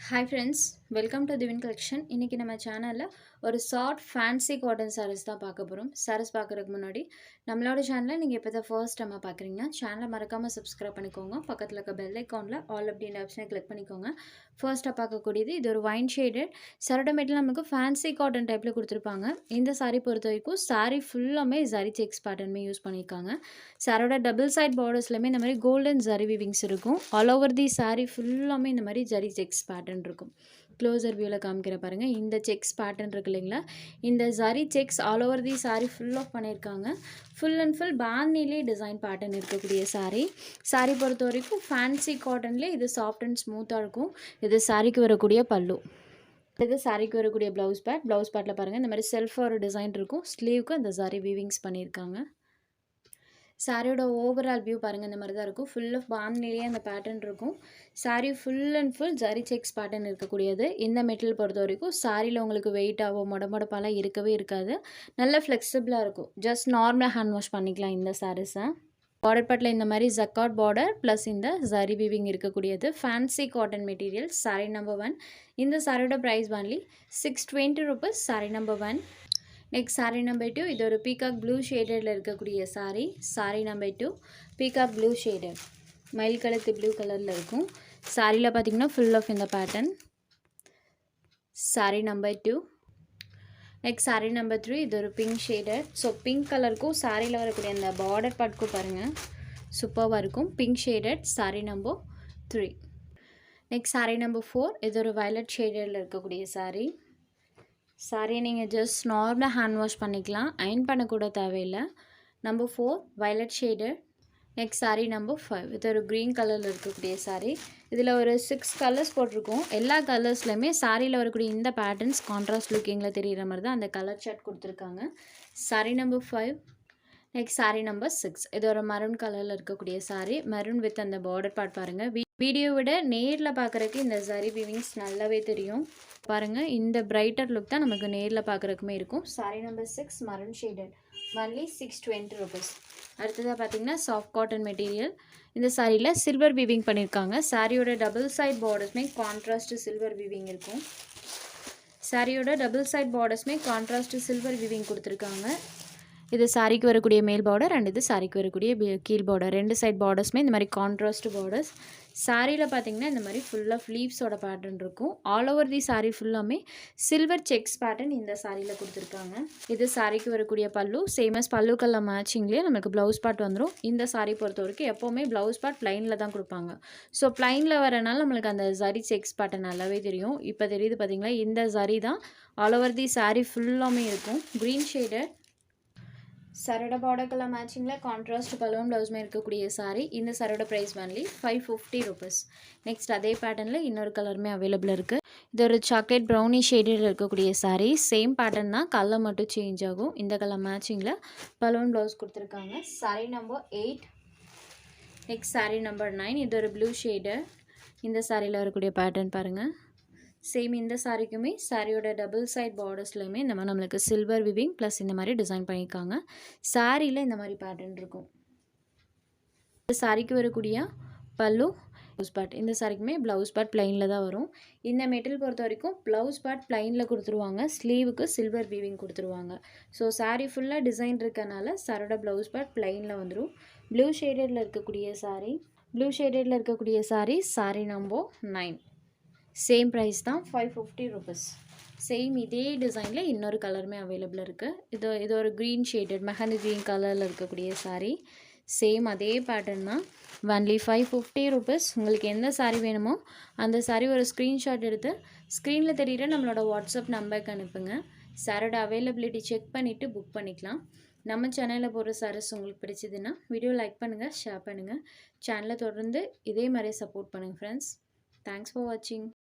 Hi friends, welcome to Divin Collection. இன்னைக்கு நம்ம சேனல்ல ஒரு ஷார்ட் ஃபேன்சி காட்டன் sarees தான் பார்க்க போறோம். sarees பார்க்கறதுக்கு முன்னாடி நம்மளோட சேனலை நீங்க இப்பதான் ஃபர்ஸ்ட் டைம் பார்க்கறீங்கன்னா சேனலை மறக்காம subscribe பண்ணிக்கோங்க. பக்கத்துல இருக்க bell iconல all அப்படின ஆப்ஷனை கிளிக் பண்ணிக்கோங்க. ஃபர்ஸ்டா பார்க்கக்கூடியது இது ஒரு wine shaded சரோட மெட்டீரியல் நமக்கு ஃபேன்சி காட்டன் டைப்ல கொடுத்திருப்பாங்க. இந்த saree பொறுத்த வரைக்கும் saree ஃபுல்லாமே zari checks patternமே யூஸ் பண்ணிருக்காங்க. சரோட டபுள் சைடு பார்டர்ஸ்லமே இந்த மாதிரி கோல்டன் zari weavings இருக்கும். ஆல் ஓவர் தி saree ஃபுல்லாமே இந்த மாதிரி zari checks pattern இருக்கும். க்ளோசர் வியூவில் காமிக்கிற பாருங்கள். இந்த செக்ஸ் பேட்டர்ன் இருக்கு இல்லைங்களா, இந்த zari checks all over the sari full of பண்ணியிருக்காங்க. ஃபுல் அண்ட் ஃபுல் பாந்திலே டிசைன் பேட்டர்ன் இருக்கக்கூடிய சாரீ பொறுத்த வரைக்கும் ஃபேன்சி காட்டன்லேயே இது சாஃப்ட் அண்ட் ஸ்மூத்தாக இருக்கும். இது சாரீக்கு வரக்கூடிய பல்லு, இது சாரீக்கு வரக்கூடிய ப்ளவுஸ் பேட்டில் பாருங்கள் இந்த மாதிரி செல்ஃப் ஒரு டிசைன் இருக்கும். ஸ்லீவுக்கு அந்த ஜரி வீவிங்ஸ் பண்ணியிருக்காங்க. சாரியோட ஓவரால் வியூ பாருங்கள் இந்த மாதிரி தான் இருக்கும். ஃபுல் ஆஃப் பாந்திலேயே அந்த பேட்டர்ன் இருக்கும். Sari full and full zari sex pattern இருக்கக்கூடியது. இந்த மெட்டீரியல் பொறுத்த வரைக்கும் சாரியில் உங்களுக்கு வெயிட்டாகவோ மொடமொடப்பாலாம் இருக்கவே இருக்காது. நல்ல ஃப்ளெக்சிபிளாக இருக்கும். ஜஸ்ட் நார்மலாக ஹேண்ட் வாஷ் பண்ணிக்கலாம் இந்த சாரீஸை. பார்டர் பார்ட்டில் இந்த மாதிரி ஜக்காட் பார்டர் ப்ளஸ் இந்த ஜரி வீவிங் இருக்கக்கூடியது fancy cotton material. Sari number 1. இந்த சாரியோட price only 620 rupees. Sari number 1. Next sari number 2. இது ஒரு பீகாக் ப்ளூ ஷேடடில் இருக்கக்கூடிய sari number 2 peacock blue shaded மயில் கலத்து ப்ளூ கலரில் இருக்கும். சாரியில் பார்த்தீங்கன்னா ஃபுல் ஆஃப் இந்த pattern. Sari number 2. Next sari number 3. இது ஒரு பிங்க் ஷேடட். ஸோ பிங்க் கலருக்கும் சாரியில் வரக்கூடிய அந்த பார்டர் பார்ட்க்கும் பாருங்கள் சூப்பராக இருக்கும். Pink shaded sari number 3. Next sari number 4. இது ஒரு வயலட் ஷேடடில் இருக்கக்கூடிய சாரியை நீங்கள் ஜஸ்ட் நார்மலாக ஹேண்ட் வாஷ் பண்ணிக்கலாம், அயன் பண்ணக்கூட தேவையில்லை. Number 4 violet shaded. Next sari number 5. இது ஒரு க்ரீன் கலரில் இருக்கக்கூடிய சாரீ. இதில் ஒரு 6 கலர்ஸ் போட்டிருக்கோம். எல்லா கலர்ஸ்லையுமே சாரியில் வரக்கூடிய இந்த பேட்டர்ன்ஸ் கான்ட்ராஸ்ட் லுக்கிங்கில் தெரிகிற மாதிரி தான் அந்த கலர் சார்ட் கொடுத்துருக்காங்க. Sari number 5. Next sari number 6. இது ஒரு மரூன் கலரில் இருக்கக்கூடிய சாரீ. மரூன் வித் அந்த பார்டர் பார்ட் பாருங்கள். வீடியோ விட நேரில் பார்க்குறதுக்கு இந்த ஜரி வீவிங்ஸ் நல்லாவே தெரியும் பாருங்கள். இந்த பிரைட்டர் லுக் தான் நமக்கு நேரில் பார்க்குறதுக்குமே இருக்கும். Sari number 6 maroon shaded only 620 rupees. அடுத்ததாக பார்த்தீங்கன்னா சாஃப்ட் காட்டன் மெட்டீரியல். இந்த சாரியில் சில்வர் வீவிங் பண்ணியிருக்காங்க. சாரியோட டபுள் சைட் பார்டர்ஸ்மே கான்ட்ராஸ்ட் சில்வர் வீவிங் இருக்கும். சாரியோட டபுள் சைட் பார்டர்ஸ்மே கான்ட்ராஸ்ட் சில்வர் வீவிங் கொடுத்துருக்காங்க. இது சாரிக்கு வரக்கூடிய மேல் பார்டர் அண்ட் இது சாரிக்கு வரக்கூடிய கீழ் பார்டர். ரெண்டு சைட் பார்டர்ஸ்மே இந்த மாதிரி கான்ட்ராஸ்ட் பார்டர்ஸ். சாரியில் பார்த்தீங்கன்னா இந்த மாதிரி ஃபுல்லாக லீவ்ஸோட பேட்டர்ன் இருக்கும். ஆல் ஓவர் தி சாரீ ஃபுல்லாமே சில்வர் செக்ஸ் பேட்டர்ன் இந்த சாரியில் கொடுத்துருக்காங்க. இது சாரிக்கு வரக்கூடிய பல்லு. சேமஸ் பல்லு கலர் மேட்சிங்லேயே நமக்கு ப்ளவுஸ் பார்ட் வந்துடும். இந்த சாரீ பொறுத்த வரைக்கும் எப்போவுமே ப்ளவுஸ் பார்ட் ப்ளைனில் தான் கொடுப்பாங்க. ஸோ ப்ளைனில் வரனால நம்மளுக்கு அந்த ஜரி செக்ஸ் பேட்டர்ன் நல்லாவே தெரியும். இப்போ தெரியுது பார்த்தீங்களா, இந்த ஜரி தான் ஆல் ஓவர் தி சாரீ ஃபுல்லாமே இருக்கும். க்ரீன் ஷேடட் சரோட பார்டர் கலர் மேட்சிங்கில் கான்ட்ராஸ்ட் பலூன் ப்ளவுஸ்மே இருக்கக்கூடிய சாரீ. இந்த சாரோட ப்ரைஸ் ஒன்லி 550 rupees. நெக்ஸ்ட் அதே பேட்டர்னில் இன்னொரு கலருமே அவைலபிள் இருக்குது. இது ஒரு சாக்லேட் ப்ரௌனி ஷேடில் இருக்கக்கூடிய சாரீ. சேம் பேட்டர்ன் தான், கலர் மட்டும் சேஞ்ச் ஆகும். இந்த கலர் மேட்சிங்கில் பலூன் ப்ளவுஸ் கொடுத்துருக்காங்க. Sari number 8. Next sari number 9. இது ஒரு ப்ளூ ஷேடு. இந்த சாரியில் வரக்கூடிய பேட்டர்ன் பாருங்கள். சேம் இந்த சாரிக்குமே சாரியோட டபுள் சைட் பார்டர்ஸ்லையுமே இந்த மாதிரி நம்மளுக்கு சில்வர் விவிங் ப்ளஸ் இந்த மாதிரி டிசைன் பண்ணியிருக்காங்க. சாரியில் இந்த மாதிரி பேட்டர்ன் இருக்கும். இந்த சாரிக்கு வரக்கூடிய பல்லு ப்ளவுஸ் பார்ட். இந்த சாரிக்குமே ப்ளவுஸ் பார்ட் ப்ளைனில் தான் வரும். இந்த மெட்டீரியல் பொறுத்த வரைக்கும் ப்ளவுஸ் பார்ட் ப்ளைனில் கொடுத்துருவாங்க, ஸ்லீவுக்கு சில்வர் வீவிங் கொடுத்துருவாங்க. ஸோ சாரீ ஃபுல்லாக டிசைன் இருக்கனால சாரோட ப்ளவுஸ் பார்ட் ப்ளைனில் வந்துடும். ப்ளூ ஷேடடில் இருக்கக்கூடிய சாரீ நம்பர் 9. சேம் ப்ரைஸ் தான் 550 rupees. சேம் இதே டிசைனில் இன்னொரு கலருமே அவைலபிள் இருக்குது. இது ஒரு க்ரீன் ஷேடட் மெஹந்தி க்ரீன் கலரில் இருக்கக்கூடிய சாரீ. சேம் அதே பேட்டர்ன் தான். Only 550 rupees. உங்களுக்கு எந்த சாரீ வேணுமோ அந்த சாரீ ஒரு ஸ்க்ரீன்ஷாட் எடுத்து ஸ்க்ரீனில் தெரிகிற நம்மளோட வாட்ஸ்அப் நம்பருக்கு அனுப்புங்க. சாரோட அவைலபிலிட்டி செக் பண்ணிவிட்டு புக் பண்ணிக்கலாம். நம்ம சேனலில் போடுற சாரீஸ் உங்களுக்கு பிடிச்சதுன்னா வீடியோ லைக் பண்ணுங்கள், ஷேர் பண்ணுங்கள். சேனலை தொடர்ந்து இதே மாதிரி சப்போர்ட் பண்ணுங்கள் ஃப்ரெண்ட்ஸ். தேங்க்ஸ் ஃபார் வாட்சிங்.